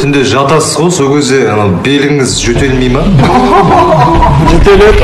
түнде жатасыз ғой, сол кезде беліңіз жөтелмей ма? Жөтеледі.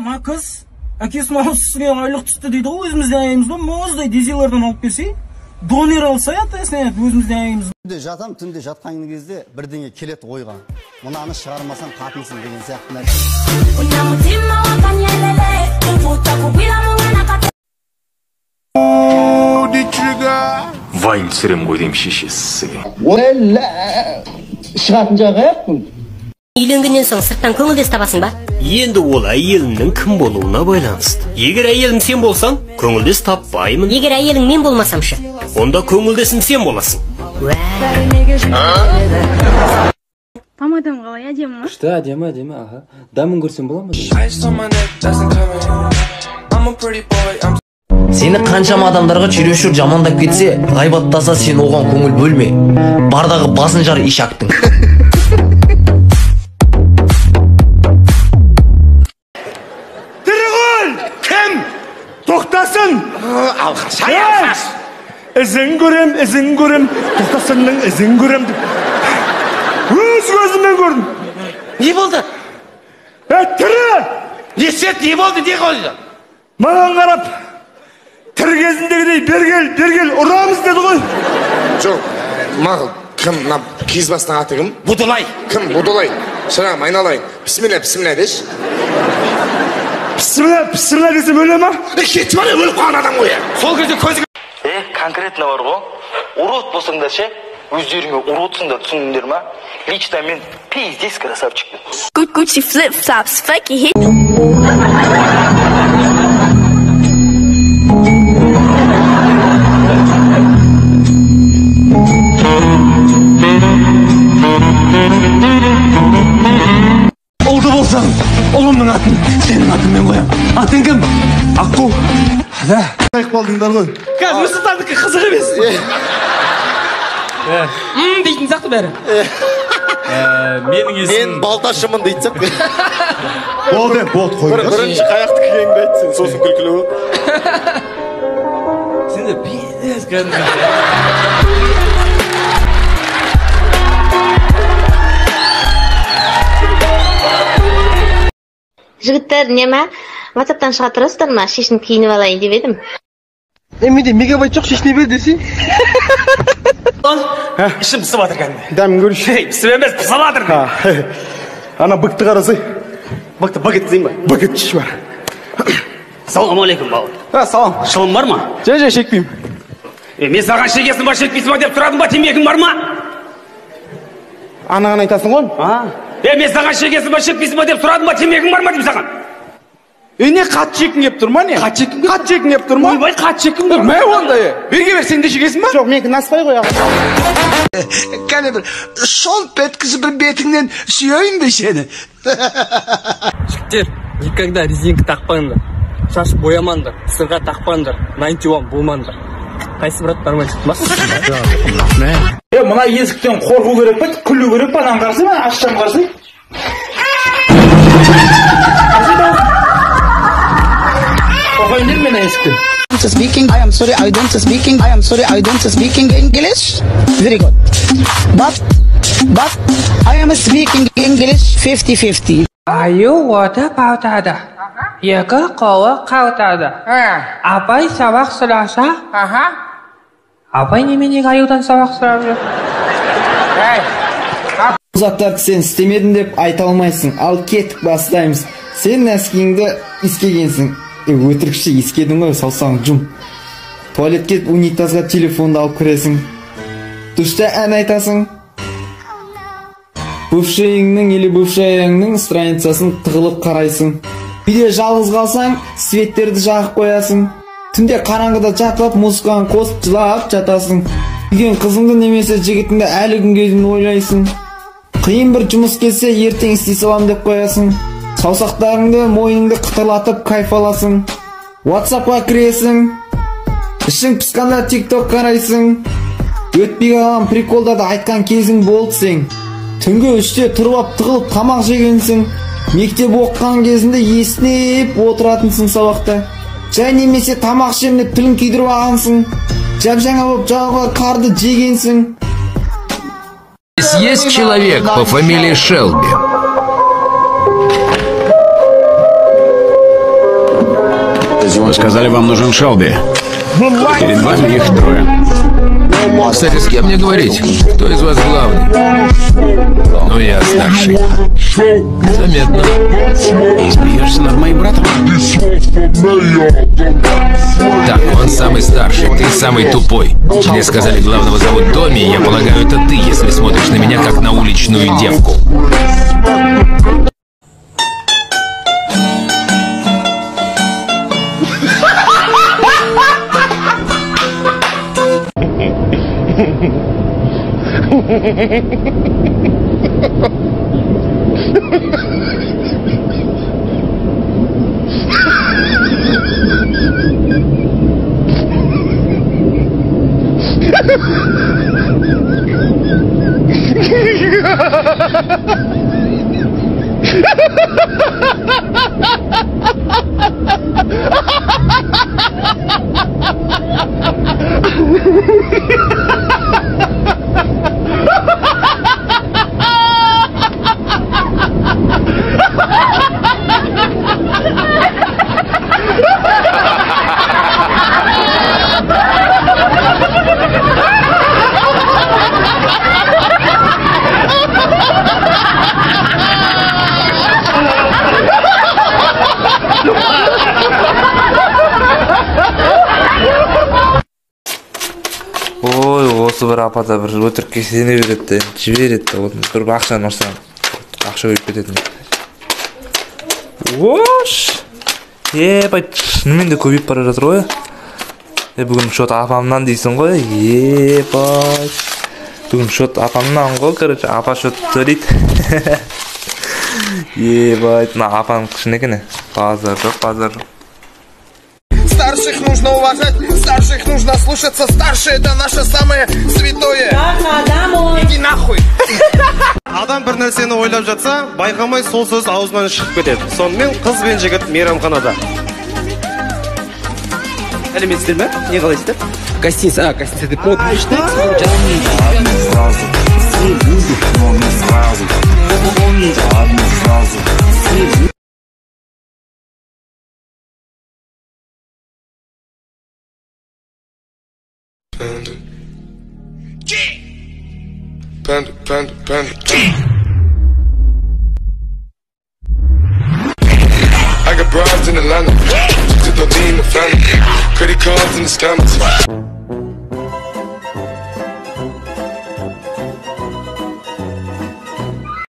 Ма кыз, әкесінің ауызсызға айлық түсті дейді ғой, өзімізде аяймыз ба, мұздай дезелерден алып келсей, донер алса ятасына өзімізде аяймыз. Жатам, түнде жатқан кезде бірдеңе келет ойға. Мұнаны шығармасаң қатынсың деген сияқты нәрсе. Вайн түсірем ғой дейм шешесі. Шығатын жағы аяқпын. Үйленгеннен соң сырттан көңілдес табасың ба? Енді ол әйеліңнің кім болуына байланысты. Егер әйелің сен болсаң, көңілдес таппаймын. Егер әйелің мен болмасамшы? Онда көңілдесің сен боласың. Тамадам қалай, әдемі ма? Күшті, әдемі, аға. Дамын көрсем бола ма? Сені қаншама адамдарға чүйрешір жамандап кетсе, ғайбаттаса сен оған көңіл бөлме. Бардағы басын жар ишактың. Тоқтасын! Алқаш, алқаш! Ізін көрем, тоқтасынның ізін көрем. Өз көзіммен көрдім. Не болды? Тірі! Несет, не болды, не қойды? Маған қарап, тірі кезіндегідей бергел, ұрамыз деді ғой. Жоқ, мағыл, кім, киіз басының аты кім? Будулай. Кім, Будулай? Шырағым, айналайын. Бісміллә деш. Пісірілі десем өлі ма? Кетіп өлі өліп қалған адам ғой. Сол кезде көзі... конкретно бар ғой. Урод болсыңдар ше, өздеріңе уродсыңдар түсіндіңдер ма? Лично мен пиздец красавчикпін. Gucci flip-flops, fucking hit. Oldu болсаң, ұлымның атын, сенің атын мен қоям. Атын кім? Аққу. Да. Қайық болдыңдар ғой. Қазір Нұрсұлтандікі қызық емес. Дейтін сияқты бәрі. Менің есім... Мен балташымын дейтсек. Болды, қойыңдар. Бірінші қаяқты кігеңді айтсын, сосын күлкілі бол. Сен де пиздец кәдімгі. Жігіттер, неме? WhatsApp-тан шыға тұрасыздар ма? Шешініп киініп алайын деп едім. Менде мегабайт жоқ, шешіне бер десе. Ішім пісіп атыр кәдімгі. Дәмін көрші. Пісіп емес, пісіп атыр. Ана бұқты қарасай. Бұқты бұқ еткізейін ба? Бұқ еткізші бар. Салам алейкум, бауыр. Салам. Шылым бар ма? Жай шекпеймін. Мен саған шекесің ба, шекпейсің ба деп сұрадым ба, темекің бар ма? Анаған айтасың ғой? Мен саған шекесің ба, шекпейсің ба деп сұрадым ба, темекің бар ма деп саған? Не қат жекін кеп тұр ма не? Қат жекін кеп тұр ма? Ойбай, қат жекін тұр. Мә ондай. Берге бер, сен де шекесің ба? Жоқ, менікі наспай қоя. Кәне бір шолп еткізіп бір бетіңнен сүйейін бе сені? Жігіттер, никогда резинка тақпаңдар. Шаш боямаңдар, сырға тақпаңдар, 91 болмаңдар. Қайсы брат нормально шықпас? Мына есіктен қорғу керек па, күлу керек па, анан қарсы ма, ашсам қарсы? Қорғайын мен есіктен. I am sorry, I don't speaking English. Very good. But I am speaking English 50-50. Аю оты қаутады. Екі қолы қаутады. Апай сабақ сұраса? Апай неменеге аюдан сабақ сұрап жүр? Заттарды сен істемедің деп айта алмайсың. Ал кеттік бастаймыз. Сен нәскеңді искегенсің. Өтірікші, искедің ғой, салсаң жұм. Туалетке унитазға телефонды алып кіресің. Душта ән айтасың. Бывшайыңның или бывшаяңның страницасын тығылып қарайсың. Үйде жалғыз қалсаң, светтерді жағып қоясың. Түнде қараңғыда жатып, музыканы қосып жылап жатасың. Үйген қызыңды немесе жігітіңді әлі күнге дейін ойлайсың. Қиын бір жұмыс келсе, ертең істей салам деп қоясың. Саусақтарыңды, мойныңды қытырлатып кайф аласың. WhatsApp'a кіресің, ішің пысқанда TikTok қарайсың, өтпей қалған приколдарды айтқан кезің болды сен. Түнгі 3-те тұрып тығылып тамақ жегенсің, мектеп оқыған кезінде есінеп отыратынсың сабақта. Жай немесе тамақ ішемін деп тілін күйдіріп алғансың, жап-жаңа болып жағылған қарды жегенсің. Есть человек по фамилии Шелби. Вы сказали, вам нужен Шелби. Перед вами их 3. Кстати, с кем мне говорить? Кто из вас главный? Ну, я старший. Заметно. И смеешься над моим братом? Так, он самый старший, ты самый тупой. Мне сказали, главного зовут Доми, и я полагаю, это ты, если смотришь на меня, как на уличную девку. Ой, осы бір апада бір өтірікке сене береді, жібереді, бір ақшаны ұрсам, ақша өйіп кететін. Ош! Ебать, шынымен де көбейіп бара жатыр ғой. Бүгін шот апамнан дейсің ғой, ебать. Бүгін шот апамнан ғой, короче, апа шот төлейді. Ебать, мына апаның қышын екен, базар жоқ, базар жоқ. Старших нужно уважать, старших нужно слушаться. Старшие это наше самое святое. Иди нахуй. Адам бір нәрсені ойлап жатса, байқамай сол сөз аузынан шығып кетеді. Сонымен қыз бен жігіт мейрамханада. Әлеметсіздер ме? Не қалайсыздар? Гостиница, деп Panda. I got broads in Atlanta, to the lean, the family, credit cards and the scammers.